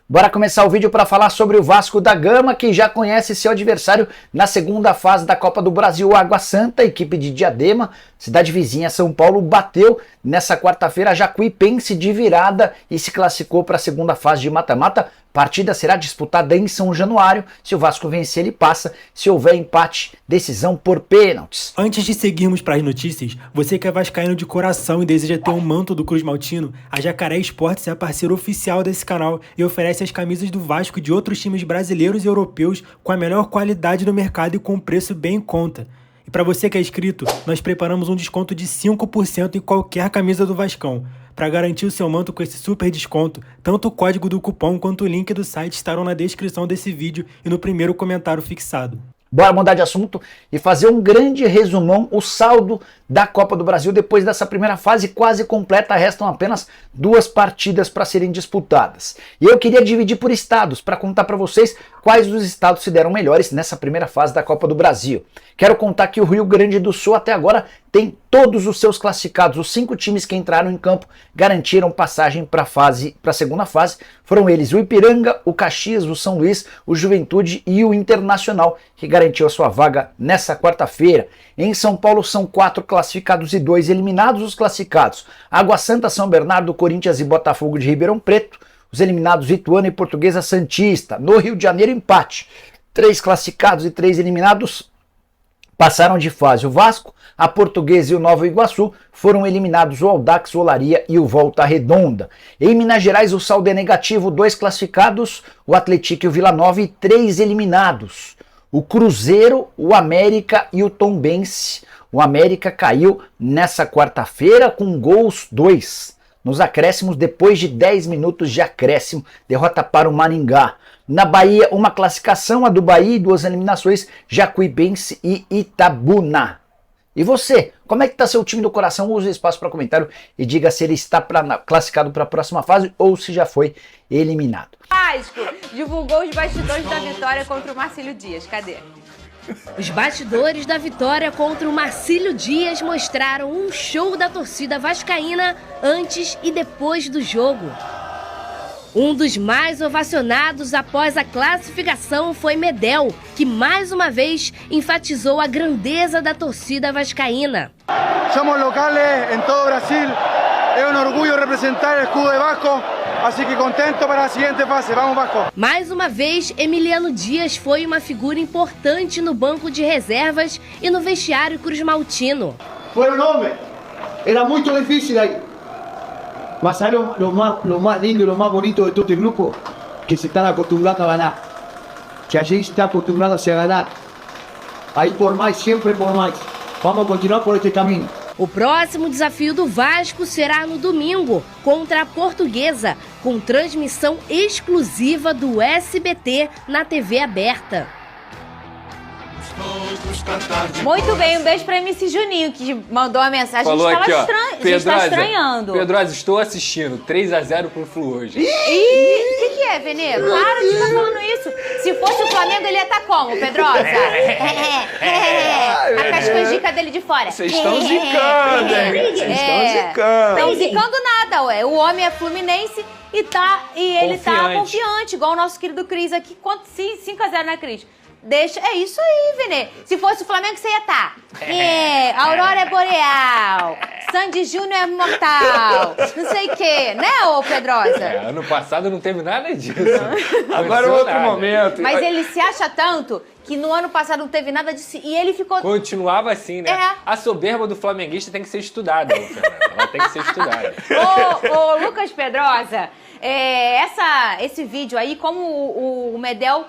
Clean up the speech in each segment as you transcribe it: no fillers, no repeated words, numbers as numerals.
Bora começar o vídeo para falar sobre o Vasco da Gama, que já conhece seu adversário na segunda fase da Copa do Brasil. Água Santa, equipe de Diadema, cidade vizinha São Paulo, bateu nessa quarta-feira a Jacuipense de virada e se classificou para a segunda fase de mata-mata. Partida será disputada em São Januário. Se o Vasco vencer, ele passa. Se houver empate, decisão por pênaltis. Antes de seguirmos para as notícias, você que é vascaíno de coração e deseja ter um manto do Cruz Maltino, a Jacaré Esportes é a parceira oficial desse canal e oferece as camisas do Vasco e de outros times brasileiros e europeus com a melhor qualidade do mercado e com preço bem em conta. E para você que é inscrito, nós preparamos um desconto de 5% em qualquer camisa do Vascão. Para garantir o seu manto com esse super desconto, tanto o código do cupom quanto o link do site estarão na descrição desse vídeo e no primeiro comentário fixado. Bora mudar de assunto e fazer um grande resumão, o saldo da Copa do Brasil depois dessa primeira fase quase completa. Restam apenas 2 partidas para serem disputadas. E eu queria dividir por estados para contar para vocês quais dos estados se deram melhores nessa primeira fase da Copa do Brasil. Quero contar que o Rio Grande do Sul até agora tem todos os seus classificados. Os 5 times que entraram em campo garantiram passagem para a segunda fase. Foram eles o Ipiranga, o Caxias, o São Luís, o Juventude e o Internacional, que garantiu a sua vaga nessa quarta-feira. Em São Paulo são 4 classificados e 2 eliminados. Os classificados: Água Santa, São Bernardo, Corinthians e Botafogo de Ribeirão Preto. Os eliminados: Ituano e Portuguesa Santista. No Rio de Janeiro, empate. 3 classificados e 3 eliminados passaram de fase. O Vasco, a Portuguesa e o Nova Iguaçu foram eliminados. O Audax, o Olaria e o Volta Redonda. Em Minas Gerais o saldo é negativo: 2 classificados, o Atlético e o Vila Nova, e 3 eliminados. O Cruzeiro, o América e o Tombense. O América caiu nessa quarta-feira com gols 2 nos acréscimos, depois de 10 minutos de acréscimo. Derrota para o Maringá. Na Bahia, uma classificação, a do Bahia, e 2 eliminações: Jacuipense e Itabuna. E você, como é que está seu time do coração? Use o espaço para comentário e diga se ele está classificado para a próxima fase ou se já foi eliminado. Vasco divulgou os bastidores da vitória contra o Marcílio Dias. Cadê? Os bastidores da vitória contra o Marcílio Dias mostraram um show da torcida vascaína antes e depois do jogo. Um dos mais ovacionados após a classificação foi Medel, que mais uma vez enfatizou a grandeza da torcida vascaína. Somos locales em todo o Brasil. É um orgulho representar o escudo de Vasco, assim que contento para a seguinte fase. Vamos, Vasco! Mais uma vez, Emiliano Dias foi uma figura importante no banco de reservas e no vestiário Cruz Maltino. Foi um homem, era muito difícil aí. Mas é lo más lindo y lo más bonito de todo este grupo, que se están acostumbrando a ganar. Que allí se está acostumbrando a ganar. Ahí por más, siempre por más. Vamos a continuar por este camino. O próximo desafio do Vasco será no domingo, contra a Portuguesa, com transmissão exclusiva do SBT na TV aberta. Muito bem, um beijo pra MC Juninho, que mandou a mensagem. Falou a gente aqui, ó. a gente tá estranhando. Pedrosa, estou assistindo. 3-0 pro Flu hoje. Ih, o que é, Venê? Para de estar falando isso. Se fosse o Flamengo, ele ia estar como, Pedrosa? A cascanjica dele de fora. Vocês estão zicando, hein? Vocês estão zicando. Não zicando nada, ué. O homem é fluminense e ele tá confiante, igual o nosso querido Cris aqui. 5-0 na Cris. Deixa, é isso aí, Venê. Se fosse o Flamengo, você ia estar. Aurora é boreal. Sandy Júnior é mortal. Não sei o quê, né, ô Pedrosa? Ano passado não teve nada disso. Agora é outro momento. Mas ele se acha tanto que no ano passado não teve nada disso e ele ficou... Continuava assim, né? É. A soberba do flamenguista tem que ser estudada, Fernanda. Ela tem que ser estudada. Ô, Lucas Pedrosa, esse vídeo aí, como o Medel...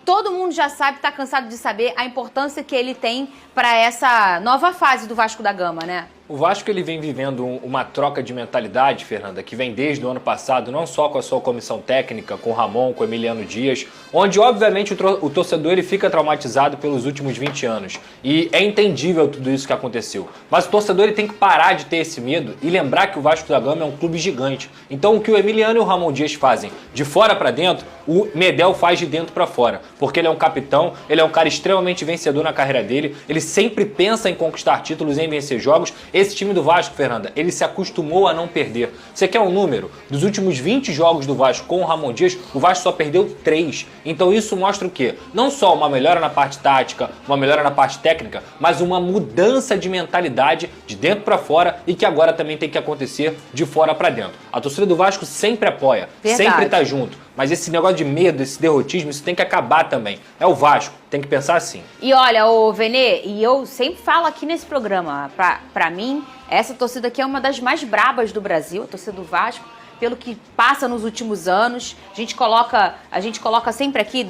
Todo mundo já sabe, tá cansado de saber a importância que ele tem para essa nova fase do Vasco da Gama, né? O Vasco ele vem vivendo uma troca de mentalidade, Fernanda, que vem desde o ano passado, não só com a sua comissão técnica, com o Ramon, com o Emiliano Dias, onde obviamente o torcedor ele fica traumatizado pelos últimos 20 anos. E é entendível tudo isso que aconteceu. Mas o torcedor ele tem que parar de ter esse medo e lembrar que o Vasco da Gama é um clube gigante. Então o que o Emiliano e o Ramon Dias fazem de fora para dentro o Medel faz de dentro para fora, porque ele é um capitão, ele é um cara extremamente vencedor na carreira dele, ele sempre pensa em conquistar títulos, em vencer jogos. Esse time do Vasco, Fernanda, ele se acostumou a não perder. Você quer um número? Dos últimos 20 jogos do Vasco com o Ramon Dias, o Vasco só perdeu 3. Então isso mostra o quê? Não só uma melhora na parte tática, uma melhora na parte técnica, mas uma mudança de mentalidade de dentro para fora e que agora também tem que acontecer de fora para dentro. A torcida do Vasco sempre apoia, sempre tá junto. Mas esse negócio de medo, esse derrotismo, isso tem que acabar também. É o Vasco, tem que pensar assim. E olha, ô Venê, e eu sempre falo aqui nesse programa, pra mim, essa torcida aqui é uma das mais brabas do Brasil, a torcida do Vasco, pelo que passa nos últimos anos. A gente coloca sempre aqui,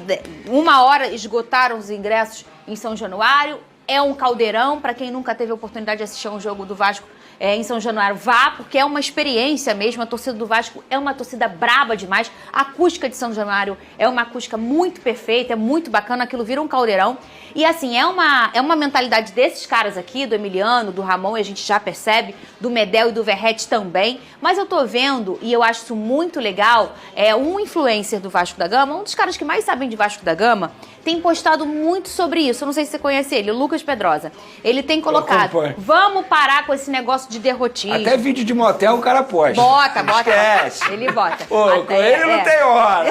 1 hora esgotaram os ingressos em São Januário, é um caldeirão, para quem nunca teve a oportunidade de assistir a um jogo do Vasco em São Januário, vá, porque é uma experiência mesmo. A torcida do Vasco é uma torcida braba demais. A acústica de São Januário é uma acústica muito perfeita, é muito bacana, aquilo vira um caldeirão. E assim, é uma mentalidade desses caras aqui, do Emiliano, do Ramon, e a gente já percebe, do Medel e do Verratti também. Mas eu tô vendo, e eu acho isso muito legal, um influencer do Vasco da Gama, um dos caras que mais sabem de Vasco da Gama, tem postado muito sobre isso. Eu não sei se você conhece ele, o Lucas Pedrosa. Ele tem colocado, vamos parar com esse negócio de derrotismo. Até vídeo de motel o cara posta. Bota. Esquece. Ele bota. Pô, com ele não tem hora.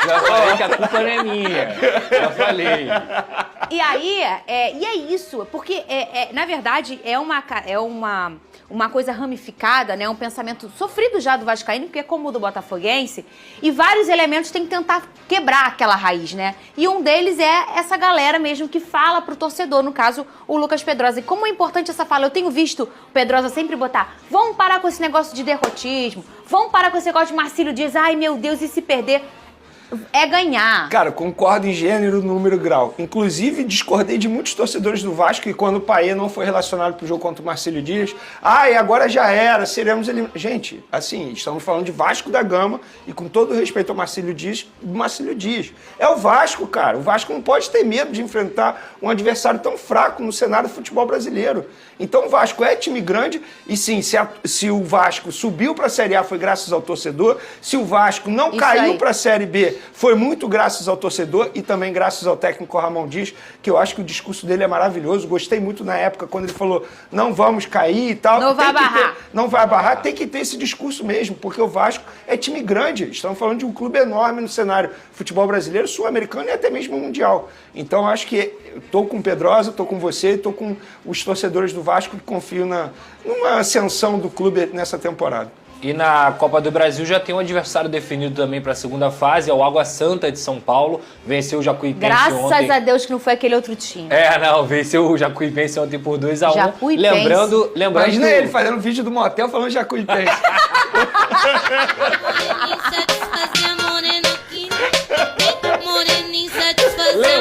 Já falei que a culpa não é minha. Já falei. E aí, e é isso, porque na verdade é uma coisa ramificada, né? Um pensamento sofrido já do vascaíno, que é como o do botafoguense, e vários elementos têm que tentar quebrar aquela raiz, né? E um deles é essa galera mesmo que fala pro torcedor, no caso, o Lucas Pedrosa. E como é importante essa fala, eu tenho visto o Pedrosa sempre botar, vamos parar com esse negócio de derrotismo, vamos parar com esse negócio de Marcílio Dias, ai meu Deus, e se perder? É ganhar. Cara, concordo em gênero, número, grau. Inclusive, discordei de muitos torcedores do Vasco que quando o Paê não foi relacionado pro jogo contra o Marcílio Dias, e agora já era, seremos eliminados. Gente, assim, estamos falando de Vasco da Gama e com todo o respeito ao Marcílio Dias. É o Vasco, cara. O Vasco não pode ter medo de enfrentar um adversário tão fraco no cenário do futebol brasileiro. Então o Vasco é time grande e sim, se o Vasco subiu para a Série A foi graças ao torcedor, se o Vasco não caiu para a Série B foi muito graças ao torcedor e também graças ao técnico Ramon Dias, que eu acho que o discurso dele é maravilhoso. Gostei muito na época quando ele falou não vamos cair e tal. Não vai barrar. Não vai barrar, tem que ter esse discurso mesmo, porque o Vasco é time grande. Estamos falando de um clube enorme no cenário futebol brasileiro, sul-americano e até mesmo mundial. Então acho que estou com o Pedrosa, estou com você, estou com os torcedores do Vasco que confiam numa ascensão do clube nessa temporada. E na Copa do Brasil já tem um adversário definido também para a segunda fase, é o Água Santa de São Paulo. Venceu o Jacuipense ontem. Graças a Deus que não foi aquele outro time. Venceu o Jacuipense ontem por 2-1. Jacuipense. Lembrando Imagina ele fazendo vídeo do motel falando Jacuipense.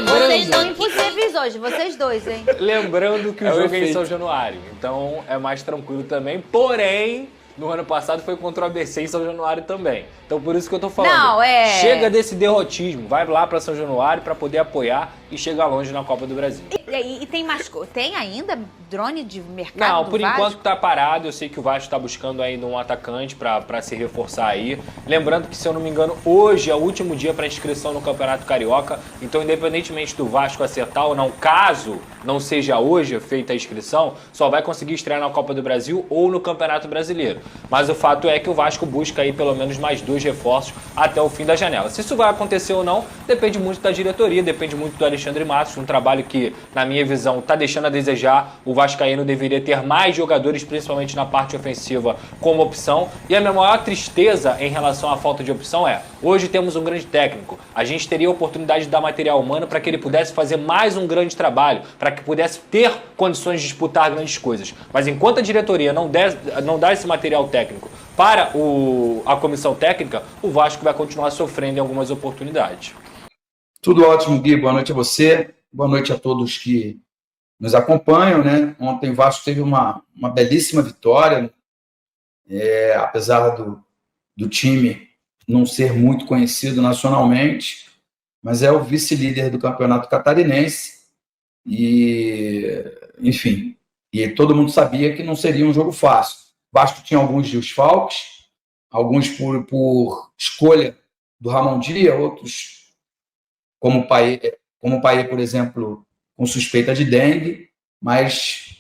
Vocês são impossíveis hoje, vocês dois, hein? Lembrando que o jogo é em São Januário, então é mais tranquilo também, porém, no ano passado foi contra o ABC em São Januário também. Então por isso que eu tô falando. Chega desse derrotismo, vai lá para São Januário para poder apoiar e chegar longe na Copa do Brasil. E tem mais tem ainda drone de mercado? Não, do por Vasco? enquanto tá parado. Eu sei que o Vasco tá buscando ainda um atacante para se reforçar aí. Lembrando que, se eu não me engano, hoje é o último dia para inscrição no Campeonato Carioca. Então, independentemente do Vasco acertar ou não, caso não seja hoje feita a inscrição, só vai conseguir estrear na Copa do Brasil ou no Campeonato Brasileiro. Mas o fato é que o Vasco busca aí pelo menos mais 2 reforços até o fim da janela. Se isso vai acontecer ou não, depende muito da diretoria, depende muito do Alexandre Matos, um trabalho que, na minha visão, está deixando a desejar. O vascaíno deveria ter mais jogadores, principalmente na parte ofensiva, como opção. E a minha maior tristeza em relação à falta de opção hoje temos um grande técnico. A gente teria a oportunidade de dar material humano para que ele pudesse fazer mais um grande trabalho, para que pudesse ter condições de disputar grandes coisas. Mas enquanto a diretoria não dá esse material técnico para a comissão técnica, o Vasco vai continuar sofrendo em algumas oportunidades. Tudo ótimo, Gui. Boa noite a você. Boa noite a todos que nos acompanham, né? Ontem o Vasco teve uma belíssima vitória, apesar do time não ser muito conhecido nacionalmente, mas é o vice-líder do Campeonato Catarinense e, enfim, e todo mundo sabia que não seria um jogo fácil. O Vasco tinha alguns desfalques, alguns por escolha do Ramon Dias, outros, como o Payet, por exemplo, com suspeita de dengue, mas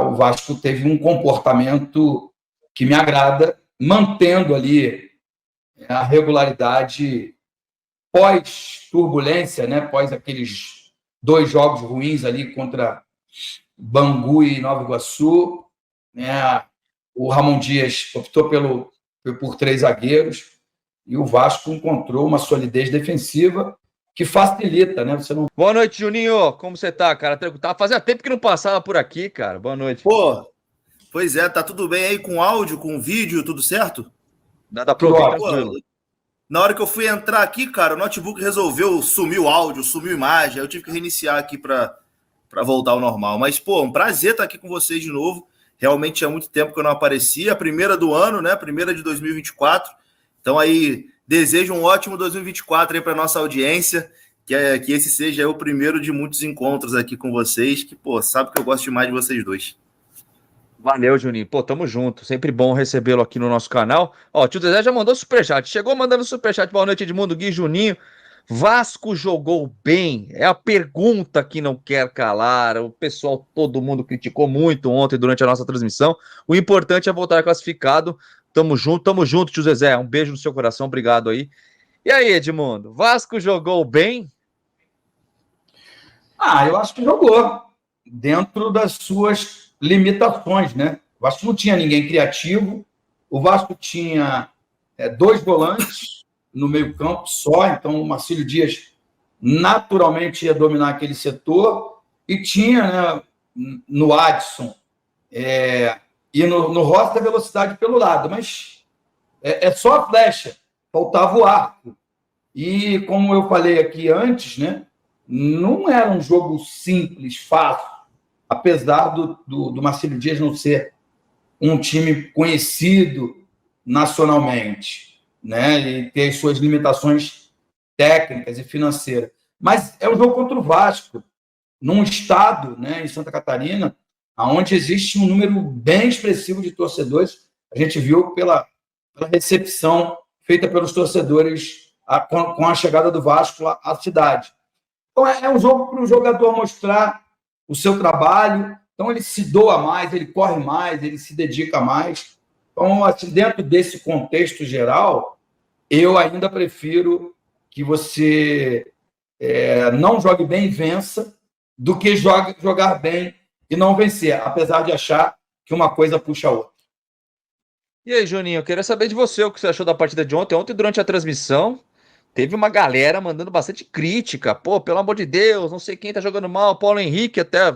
o Vasco teve um comportamento que me agrada, mantendo ali a regularidade pós-turbulência, né? Pós aqueles 2 jogos ruins ali contra Bangu e Nova Iguaçu, né? O Ramon Dias optou por 3 zagueiros e o Vasco encontrou uma solidez defensiva que facilita, né? Você não... Boa noite, Juninho. Como você tá, cara? Fazia tempo que não passava por aqui, cara. Boa noite. Pô, pois é, tá tudo bem aí com áudio, com vídeo, tudo certo? Dá pra ouvir tranquilo. Na hora que eu fui entrar aqui, cara, o notebook resolveu sumir o áudio, sumiu a imagem, aí eu tive que reiniciar aqui para voltar ao normal. Mas, pô, um prazer estar aqui com vocês de novo. Realmente há muito tempo que eu não aparecia. A primeira do ano, né? A primeira de 2024. Então aí, desejo um ótimo 2024 aí para nossa audiência, que esse seja aí o primeiro de muitos encontros aqui com vocês, que, pô, sabe que eu gosto demais de vocês dois. Valeu, Juninho. Pô, tamo junto. Sempre bom recebê-lo aqui no nosso canal. Ó, o tio Zezé já mandou superchat. Chegou mandando superchat. Boa noite, Edmundo, Gui, Juninho. Vasco jogou bem? É a pergunta que não quer calar. O pessoal, todo mundo criticou muito ontem durante a nossa transmissão. O importante é voltar classificado. Tamo junto, tio Zezé. Um beijo no seu coração, obrigado aí. E aí, Edmundo, Vasco jogou bem? Eu acho que jogou dentro das suas limitações, né? O Vasco não tinha ninguém criativo, o Vasco tinha 2 volantes no meio-campo só, então o Marcílio Dias naturalmente ia dominar aquele setor, e tinha, né, no Adson e no Rossi a velocidade pelo lado, mas é só a flecha, faltava o arco. E como eu falei aqui antes, né, não era um jogo simples, fácil, apesar do Marcílio Dias não ser um time conhecido nacionalmente, né, e ter as suas limitações técnicas e financeiras. Mas é um jogo contra o Vasco, num estado, né, em Santa Catarina, onde existe um número bem expressivo de torcedores. A gente viu pela recepção feita pelos torcedores com a chegada do Vasco à cidade. Então, é um jogo para o jogador mostrar o seu trabalho. Então, ele se doa mais, ele corre mais, ele se dedica mais. Então, assim, dentro desse contexto geral, eu ainda prefiro que você não jogue bem e vença do que jogar bem e não vencer, apesar de achar que uma coisa puxa a outra. E aí, Juninho, eu queria saber de você o que você achou da partida de ontem. Ontem, durante a transmissão, teve uma galera mandando bastante crítica. Pô, pelo amor de Deus, não sei quem tá jogando mal. Paulo Henrique, até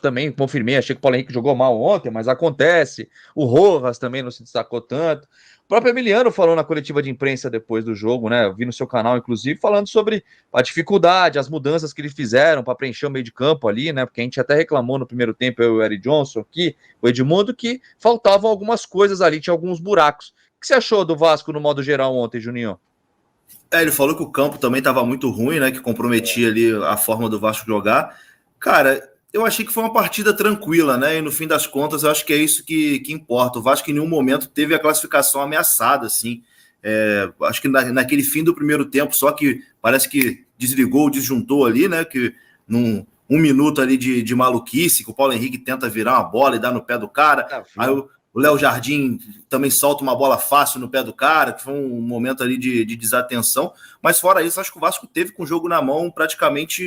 também confirmei, achei que o Paulo Henrique jogou mal ontem, mas acontece. O Rojas também não se destacou tanto. O próprio Emiliano falou na coletiva de imprensa depois do jogo, né? Eu vi no seu canal, inclusive, falando sobre a dificuldade, as mudanças que eles fizeram para preencher o meio de campo ali, né? Porque a gente até reclamou no primeiro tempo, eu e o Eric Johnson aqui, o Edmundo, que faltavam algumas coisas ali, tinha alguns buracos. O que você achou do Vasco no modo geral ontem, Juninho? Ele falou que o campo também estava muito ruim, né? Que comprometia ali a forma do Vasco jogar. Cara, eu achei que foi uma partida tranquila, né? E no fim das contas, eu acho que é isso que importa. O Vasco em nenhum momento teve a classificação ameaçada, assim. Acho que naquele fim do primeiro tempo, só que parece que desligou, disjuntou ali, né? Que num 1 minuto ali de maluquice, que o Paulo Henrique tenta virar uma bola e dá no pé do cara. Aí o Léo Jardim também solta uma bola fácil no pé do cara, que foi um momento ali de desatenção. Mas fora isso, acho que o Vasco teve com o jogo na mão praticamente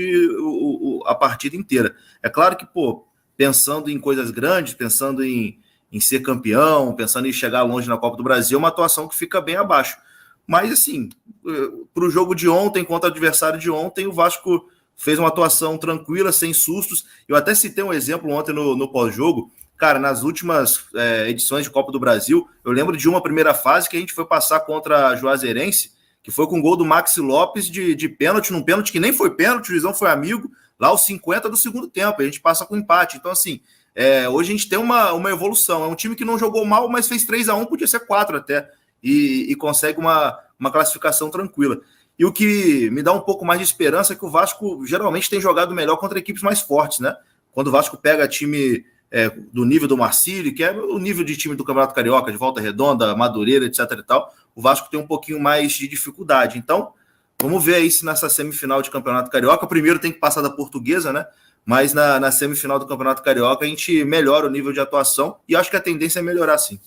a partida inteira. É claro que, pô, pensando em coisas grandes, pensando em ser campeão, pensando em chegar longe na Copa do Brasil, é uma atuação que fica bem abaixo. Mas, assim, para o jogo de ontem, contra o adversário de ontem, o Vasco fez uma atuação tranquila, sem sustos. Eu até citei um exemplo ontem no pós-jogo. Cara, nas últimas edições de Copa do Brasil, eu lembro de uma primeira fase que a gente foi passar contra a Juazeirense, que foi com o gol do Maxi Lopes de pênalti, num pênalti que nem foi pênalti, o juizão foi amigo, lá aos 50 do segundo tempo, a gente passa com empate. Então, assim, hoje a gente tem uma evolução. É um time que não jogou mal, mas fez 3-1, podia ser 4 até, e consegue uma classificação tranquila. E o que me dá um pouco mais de esperança é que o Vasco geralmente tem jogado melhor contra equipes mais fortes, né? Quando o Vasco pega time do nível do Marcílio, que é o nível de time do Campeonato Carioca, de Volta Redonda, Madureira, etc. e tal, o Vasco tem um pouquinho mais de dificuldade. Então, vamos ver aí se nessa semifinal de Campeonato Carioca, primeiro tem que passar da Portuguesa, né? Mas na semifinal do Campeonato Carioca a gente melhora o nível de atuação e acho que a tendência é melhorar sim.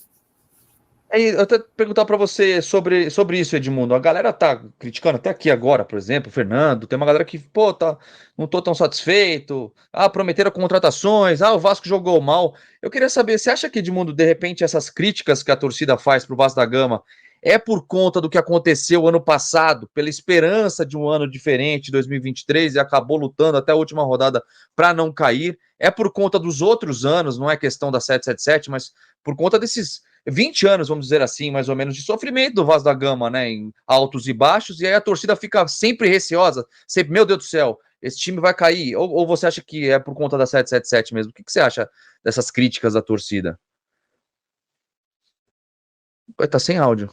Eu até perguntar para você sobre isso, Edmundo. A galera tá criticando até aqui agora, por exemplo, o Fernando. Tem uma galera que, não tô tão satisfeito. Prometeram contratações. O Vasco jogou mal. Eu queria saber, você acha que, Edmundo, de repente, essas críticas que a torcida faz pro Vasco da Gama é por conta do que aconteceu ano passado, pela esperança de um ano diferente, 2023, e acabou lutando até a última rodada para não cair? É por conta dos outros anos, não é questão da 777, mas por conta desses 20 anos, vamos dizer assim, mais ou menos, de sofrimento do Vasco da Gama, né, em altos e baixos, e aí a torcida fica sempre receosa, sempre, meu Deus do céu, esse time vai cair, ou você acha que é por conta da 777 mesmo? O que você acha dessas críticas da torcida? Tá sem áudio.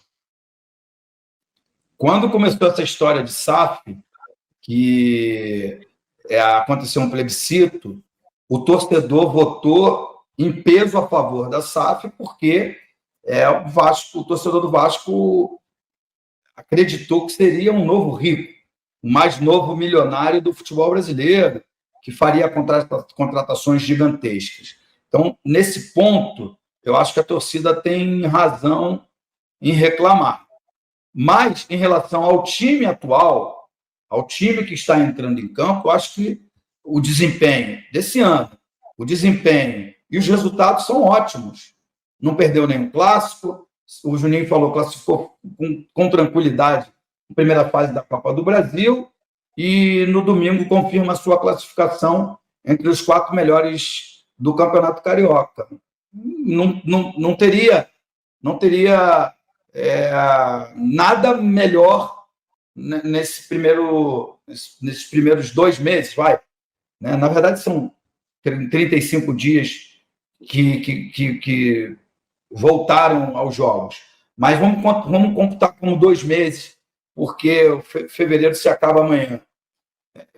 Quando começou essa história de SAF, que aconteceu um plebiscito, o torcedor votou em peso a favor da SAF, porque o torcedor do Vasco acreditou que seria um novo rico, o mais novo milionário do futebol brasileiro, que faria contratações gigantescas. Então, nesse ponto, eu acho que a torcida tem razão em reclamar. Mas, em relação ao time atual, ao time que está entrando em campo, eu acho que o desempenho desse ano, o desempenho e os resultados são ótimos. Não perdeu nenhum clássico, o Juninho falou, classificou com tranquilidade na primeira fase da Copa do Brasil e no domingo confirma a sua classificação entre os 4 melhores do Campeonato Carioca. Não teria nada melhor nesses primeiros 2 meses, né? Na verdade, são 35 dias que voltaram aos jogos. Mas vamos computar como 2 meses, porque o fevereiro se acaba amanhã.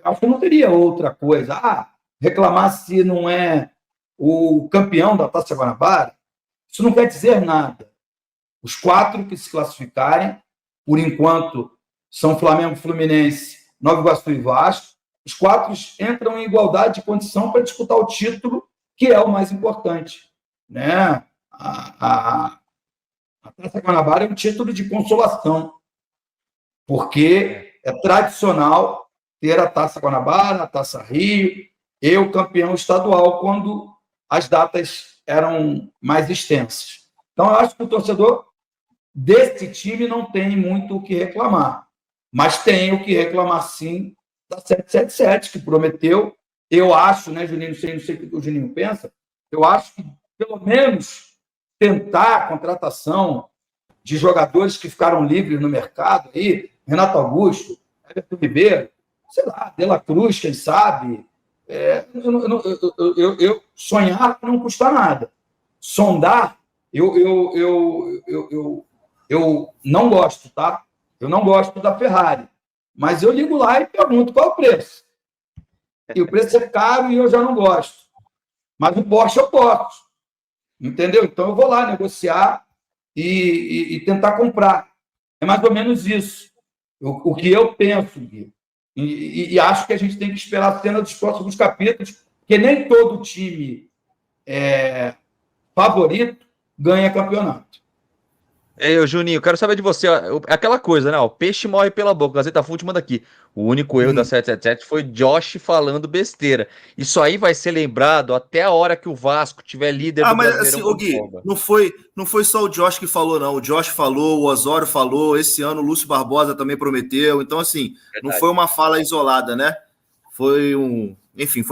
Acho que não teria outra coisa. Reclamar se não é o campeão da Taça Guanabara, isso não quer dizer nada. Os 4 que se classificarem, por enquanto, são Flamengo, Fluminense, Nova Iguaçu e Vasco. Os 4 entram em igualdade de condição para disputar o título, que é o mais importante, né? A Taça Guanabara é um título de consolação, porque é tradicional ter a Taça Guanabara, a Taça Rio e o campeão estadual, quando as datas eram mais extensas. Então, eu acho que o torcedor desse time não tem muito o que reclamar, mas tem o que reclamar, sim, da 777, que prometeu. Eu acho, né, Juninho, não sei o que o Juninho pensa, eu acho que, pelo menos, tentar a contratação de jogadores que ficaram livres no mercado, aí, Renato Augusto, Everton Ribeiro, sei lá, De La Cruz, quem sabe. Eu sonhar não custa nada. Sondar, eu não gosto, tá? Eu não gosto da Ferrari, mas eu ligo lá e pergunto qual é o preço. E o preço é caro e eu já não gosto. Mas o Porsche eu posso. Entendeu? Então eu vou lá negociar e tentar comprar. É mais ou menos isso. O que eu penso, Gui. E acho que a gente tem que esperar a cena dos próximos capítulos, porque nem todo time favorito ganha campeonato. Juninho, quero saber de você. Aquela coisa, né? O peixe morre pela boca. Gazeta Fonte manda aqui. O único erro da 777 foi Josh falando besteira. Isso aí vai ser lembrado até a hora que o Vasco tiver líder do Brasileirão. Mas assim, Gui, não foi só o Josh que falou, não. O Josh falou, o Osório falou, esse ano o Lúcio Barbosa também prometeu. Então, assim, não foi uma fala isolada, né? Foi um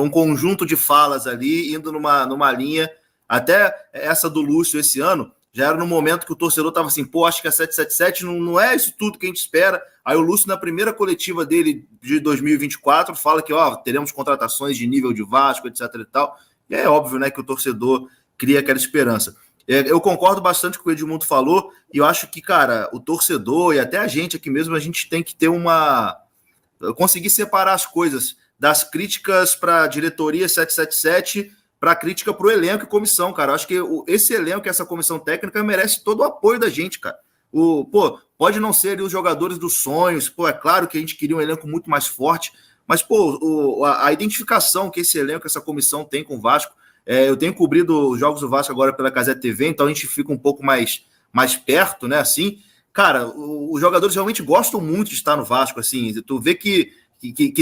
conjunto de falas ali, indo numa linha. Até essa do Lúcio esse ano, já era no momento que o torcedor estava assim, acho que a 777 não é isso tudo que a gente espera. Aí o Lúcio, na primeira coletiva dele de 2024, fala que teremos contratações de nível de Vasco, etc e tal. E é óbvio, né, que o torcedor cria aquela esperança. Eu concordo bastante com o que o Edmundo falou, e eu acho que, cara, o torcedor e até a gente aqui mesmo, a gente tem que ter conseguir separar as coisas das críticas para a diretoria 777 para a crítica para o elenco e comissão, cara. Eu acho que esse elenco, essa comissão técnica merece todo o apoio da gente, cara. Pode não ser ali os jogadores dos sonhos, pô, é claro que a gente queria um elenco muito mais forte, mas, pô, a identificação que esse elenco, essa comissão tem com o Vasco, eu tenho cobrido os jogos do Vasco agora pela Gazeta TV, então a gente fica um pouco mais perto, né, assim. Cara, os jogadores realmente gostam muito de estar no Vasco, assim, tu vê que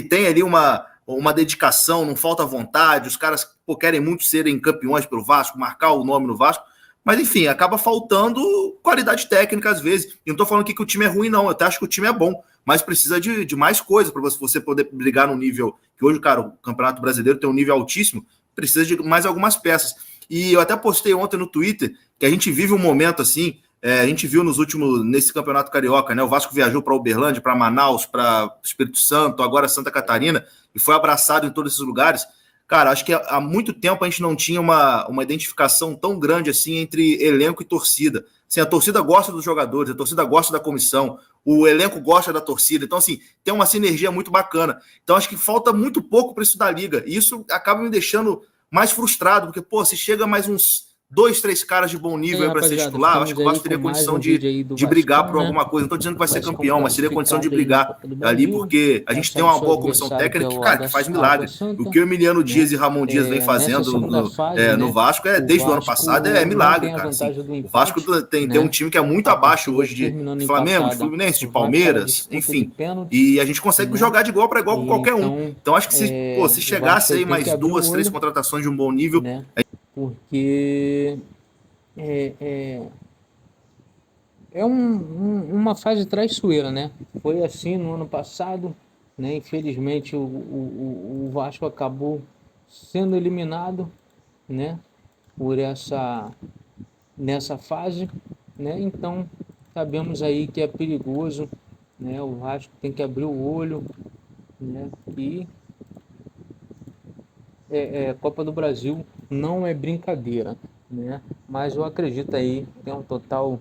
tem ali uma dedicação, não falta vontade, os caras, pô, querem muito serem campeões pelo Vasco, marcar o nome no Vasco, mas enfim, acaba faltando qualidade técnica às vezes. E não tô falando aqui que o time é ruim, não, eu até acho que o time é bom, mas precisa de mais coisa para você poder brigar no nível que hoje, cara, o Campeonato Brasileiro tem um nível altíssimo, precisa de mais algumas peças. E eu até postei ontem no Twitter que a gente vive um momento assim, a gente viu nesse Campeonato Carioca, né? O Vasco viajou para Uberlândia, para Manaus, para Espírito Santo, agora Santa Catarina, e foi abraçado em todos esses lugares. Cara, acho que há muito tempo a gente não tinha uma identificação tão grande assim entre elenco e torcida. Assim, a torcida gosta dos jogadores, a torcida gosta da comissão, o elenco gosta da torcida. Então, assim, tem uma sinergia muito bacana. Então, acho que falta muito pouco para isso da Liga. E isso acaba me deixando mais frustrado, porque, pô, se chega mais uns 2, 3 caras de bom nível aí para ser titular, acho que o Vasco teria condição de brigar por alguma coisa. Não estou dizendo que vai ser campeão, mas teria condição de brigar ali, porque a gente tem uma boa comissão técnica que, cara, que faz milagre. O que o Emiliano Dias e Ramon Dias vem fazendo no Vasco, desde o ano passado, é milagre, cara. Assim, o Vasco tem um time que é muito abaixo hoje de Flamengo, de Fluminense, de Palmeiras, enfim. E a gente consegue jogar de igual para igual com qualquer um. Então acho que se chegasse aí mais 2, 3 contratações de um bom nível... Porque uma fase traiçoeira, né? Foi assim no ano passado, né? Infelizmente o Vasco acabou sendo eliminado, né? Nessa fase, né? Então sabemos aí que é perigoso, né? O Vasco tem que abrir o olho, né? E Copa do Brasil não é brincadeira, né? Mas eu acredito aí, tenho total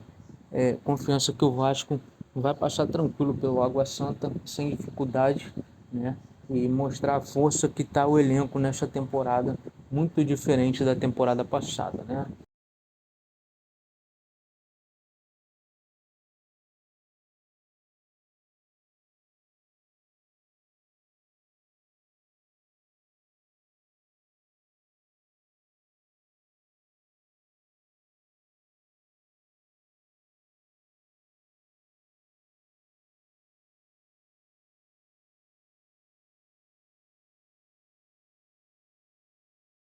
confiança que o Vasco vai passar tranquilo pelo Água Santa, sem dificuldade, né? E mostrar a força que está o elenco nesta temporada, muito diferente da temporada passada, né?